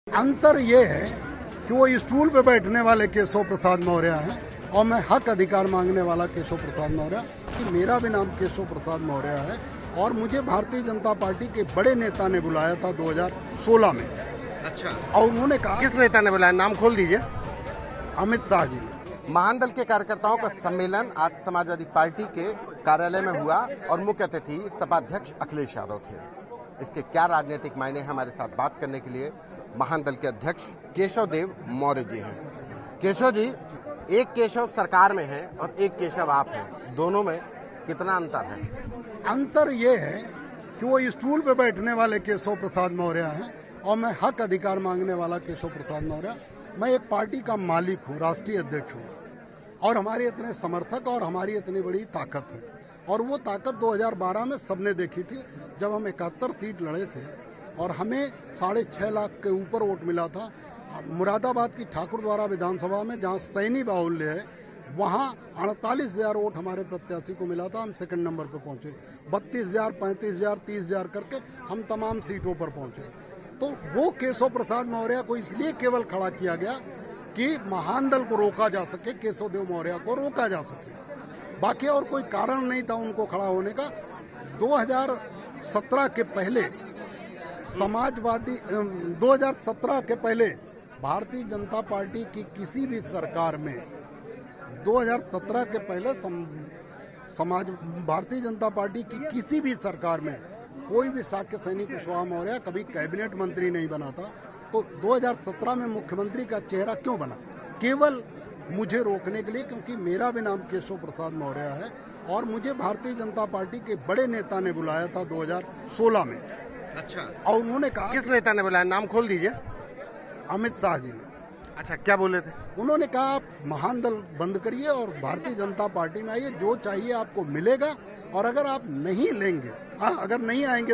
अंतर ये है कि वो स्टूल पे बैठने वाले केशव प्रसाद मौर्य हैं और मैं हक अधिकार मांगने वाला केशव प्रसाद मौर्य। कि मेरा भी नाम केशव प्रसाद मौर्य है और मुझे भारतीय जनता पार्टी के बड़े नेता ने बुलाया था 2016 में। अच्छा, और उन्होंने कहा, किस नेता ने बुलाया, नाम खोल दीजिए। अमित शाह जी ने। महान दल के कार्यकर्ताओं का सम्मेलन आज समाजवादी पार्टी के कार्यालय में हुआ और मुख्य अतिथि सपा अध्यक्ष अखिलेश यादव थे। इसके क्या राजनीतिक मायने हमारे साथ बात करने के लिए महान दल के अध्यक्ष केशव देव मौर्य जी हैं। केशव जी, एक केशव सरकार में है और एक केशव आप हैं, दोनों में कितना अंतर है? अंतर ये है कि वो स्टूल पे बैठने वाले केशव प्रसाद मौर्य हैं और मैं हक अधिकार मांगने वाला केशव प्रसाद मौर्य। मैं एक पार्टी का मालिक हूँ, राष्ट्रीय अध्यक्ष हूँ और हमारे इतने समर्थक और हमारी इतनी बड़ी ताकत है। और वो ताकत 2012 में सबने देखी थी जब हम 71 सीट लड़े थे और हमें 6.5 लाख के ऊपर वोट मिला था। मुरादाबाद की ठाकुरद्वारा विधानसभा में जहाँ सैनी बाहुल्य है वहाँ 48,000 वोट हमारे प्रत्याशी को मिला था। हम सेकंड नंबर पे पहुंचे। 32,000, 35,000, 30,000 करके हम तमाम सीटों पर पहुंचे। तो वो केशव प्रसाद मौर्य को इसलिए केवल खड़ा किया गया कि महान दल को रोका जा सके, केशव देव मौर्य को रोका जा सके। बाकी और कोई कारण नहीं था उनको खड़ा होने का। 2017 के पहले समाजवादी 2017 के पहले भारतीय जनता पार्टी की किसी भी सरकार में 2017 के पहले भारतीय जनता पार्टी की किसी भी सरकार में कोई भी साक्य सैनी कुशवाहा मौर्य कभी कैबिनेट मंत्री नहीं बना था। तो 2017 में मुख्यमंत्री का चेहरा क्यों बना? केवल मुझे रोकने के लिए, क्योंकि मेरा भी नाम केशव प्रसाद मौर्य है और मुझे भारतीय जनता पार्टी के बड़े नेता ने बुलाया था 2016 में। अच्छा, और उन्होंने कहा, किस नेता ने बुलाया, नाम खोल दीजिए। अमित शाह जी ने। अच्छा, क्या बोले थे? उन्होंने कहा आप महान दल बंद करिए और भारतीय जनता पार्टी में आइए, जो चाहिए आपको मिलेगा। और अगर आप नहीं लेंगे, अगर नहीं आएंगे,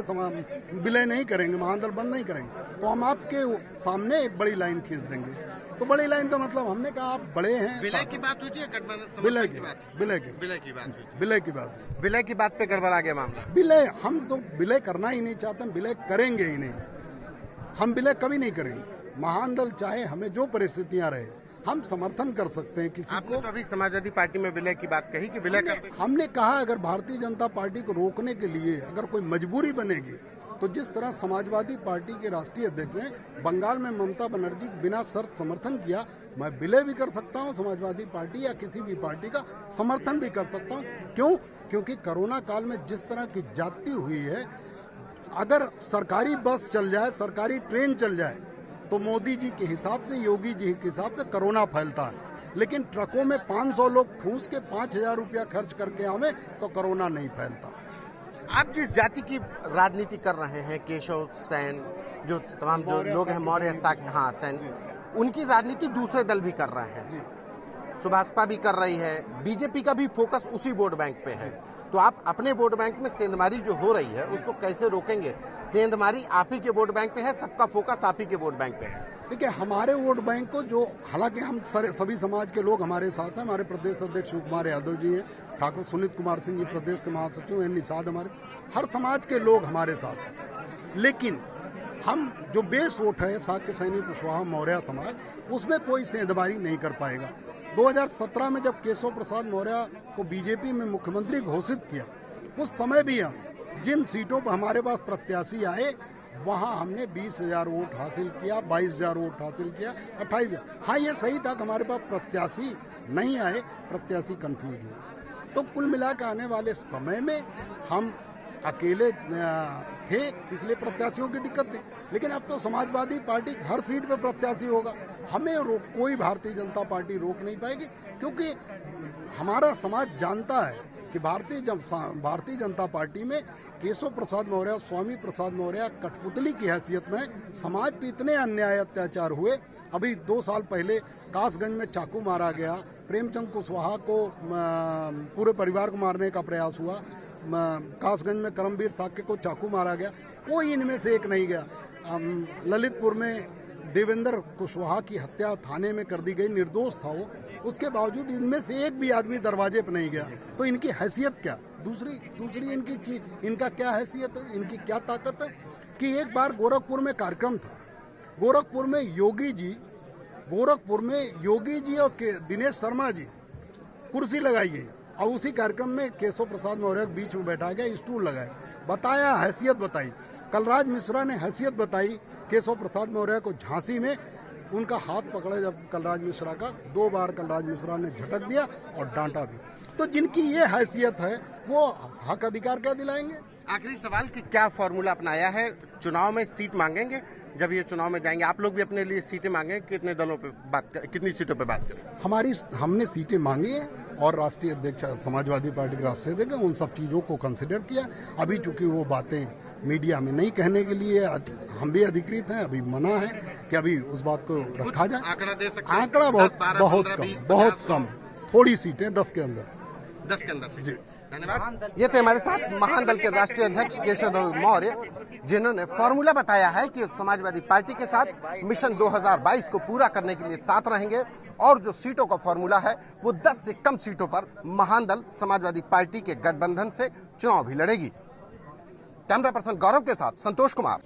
विलय नहीं करेंगे, महान दल बंद नहीं करेंगे, तो हम आपके सामने एक बड़ी लाइन खींच देंगे। तो बड़ी लाइन का मतलब हमने कहा आप बड़े हैं। विलय की बात हुई थी, गठबंधन विलय की बात विलय की बात पे गड़बड़ा गया मामला। विलय हम तो विलय करना ही नहीं चाहते, हम विलय करेंगे ही नहीं। हम विलय कभी नहीं करेंगे। महान दल चाहे हमें जो परिस्थितियां रहे, हम समर्थन कर सकते हैं किसी को। तो अभी समाजवादी पार्टी में विलय की बात कही कि विलय कर, हमने कहा अगर भारतीय जनता पार्टी को रोकने के लिए अगर कोई मजबूरी बनेगी तो जिस तरह समाजवादी पार्टी के राष्ट्रीय अध्यक्ष ने बंगाल में ममता बनर्जी बिना शर्त समर्थन किया, मैं विलय भी कर सकता हूं। समाजवादी पार्टी या किसी भी पार्टी का समर्थन भी कर सकता हूं। क्यों? क्योंकि कोरोना काल में जिस तरह की जाति हुई है, अगर सरकारी बस चल जाए, सरकारी ट्रेन चल जाए तो मोदी जी के हिसाब से, योगी जी के हिसाब से कोरोना फैलता है। लेकिन ट्रकों में 500 लोग ठूस के 5,000 रुपया खर्च करके आवे तो कोरोना नहीं फैलता। आप जिस जाति की राजनीति कर रहे हैं, केशव सैन, जो तमाम जो लोग हैं, मौर्य सैन, उनकी राजनीति दूसरे दल भी कर रहे हैं। सुभाषपा भी कर रही है, बीजेपी का भी फोकस उसी वोट बैंक पे है। तो आप अपने वोट बैंक में सेंधमारी जो हो रही है उसको कैसे रोकेंगे? सेंधमारी आप ही के वोट बैंक पे है, सबका फोकस आप ही के वोट बैंक पे है। देखिए, हमारे वोट बैंक को जो, हालांकि हम सभी समाज के लोग हमारे साथ हैं। हमारे प्रदेश अध्यक्ष शिव कुमार यादव जी हैं, ठाकुर सुनीत कुमार सिंह जी प्रदेश के महासचिव हैं, निषाद, हमारे हर समाज के लोग हमारे साथ हैं। लेकिन हम जो बेस वोट है साक्य सैनी कुशवाहा मौर्य समाज, उसमें कोई सेंधमारी नहीं कर पाएगा। 2017 में जब केशव प्रसाद मौर्य को बीजेपी में मुख्यमंत्री घोषित किया, उस समय भी हम जिन सीटों पर हमारे पास प्रत्याशी आए वहां हमने 20,000 वोट हासिल किया, 22,000 वोट हासिल किया, 28,000। हाँ, ये सही था कि हमारे पास प्रत्याशी नहीं आए, प्रत्याशी कंफ्यूज हुए। तो कुल मिलाकर आने वाले समय में हम अकेले थे, इसलिए प्रत्याशियों की दिक्कत थी। लेकिन अब तो समाजवादी पार्टी हर सीट पे प्रत्याशी होगा, हमें कोई भारतीय जनता पार्टी रोक नहीं पाएगी। क्योंकि हमारा समाज जानता है कि भारतीय जनता पार्टी में केशव प्रसाद मौर्य, स्वामी प्रसाद मौर्य कठपुतली की हैसियत में समाज पे इतने अन्याय अत्याचार हुए। अभी 2 साल पहले कासगंज में चाकू मारा गया, प्रेमचंद कुशवाहा को पूरे परिवार को मारने का प्रयास हुआ, कासगंज में करमवीर साक्य को चाकू मारा गया, कोई इनमें से एक नहीं गया। ललितपुर में देवेंद्र कुशवाहा की हत्या थाने में कर दी गई, निर्दोष था वो, उसके बावजूद इनमें से एक भी आदमी दरवाजे पर नहीं गया। तो इनकी हैसियत क्या? दूसरी इनका क्या हैसियत है, इनकी क्या ताकत है? कि एक बार गोरखपुर में कार्यक्रम था गोरखपुर में योगी जी और दिनेश शर्मा जी कुर्सी लगाई गई और उसी कार्यक्रम में केशव प्रसाद मौर्य के बीच में बैठा गया, स्टूल लगाए, बताया, हैसियत बताई। कलराज मिश्रा ने हैसियत बताई केशव प्रसाद मौर्य को झांसी में, उनका हाथ पकड़ा जब कलराज मिश्रा का, 2 बार कलराज मिश्रा ने झटक दिया और डांटा भी। तो जिनकी ये हैसियत है वो हक अधिकार क्या दिलाएंगे? आखिरी सवाल कि क्या फॉर्मूला अपनाया है? चुनाव में सीट मांगेंगे, जब ये चुनाव में जाएंगे आप लोग भी अपने लिए सीटें मांगे, कितने दलों पे कितनी सीटों पे बात करें? हमने सीटें मांगी हैं और राष्ट्रीय अध्यक्ष, समाजवादी पार्टी के राष्ट्रीय अध्यक्ष, उन सब चीजों को कंसिडर किया। अभी चूंकि वो बातें मीडिया में नहीं कहने के लिए हम भी अधिकृत हैं, अभी मना है कि अभी उस बात को रखा जाए। आंकड़ा दे सकते हैं? आंकड़ा बहुत कम, थोड़ी सीटें 10 के अंदर से। जी धन्यवाद। ये थे हमारे साथ महान दल के राष्ट्रीय अध्यक्ष केशव मौर्य, जिन्होंने फॉर्मूला बताया है कि समाजवादी पार्टी के साथ मिशन 2022 को पूरा करने के लिए साथ रहेंगे और जो सीटों का फॉर्मूला है वो 10 से कम सीटों पर महान दल समाजवादी पार्टी के गठबंधन से चुनाव भी लड़ेगी। कैमरा पर्सन गौरव के साथ संतोष कुमार।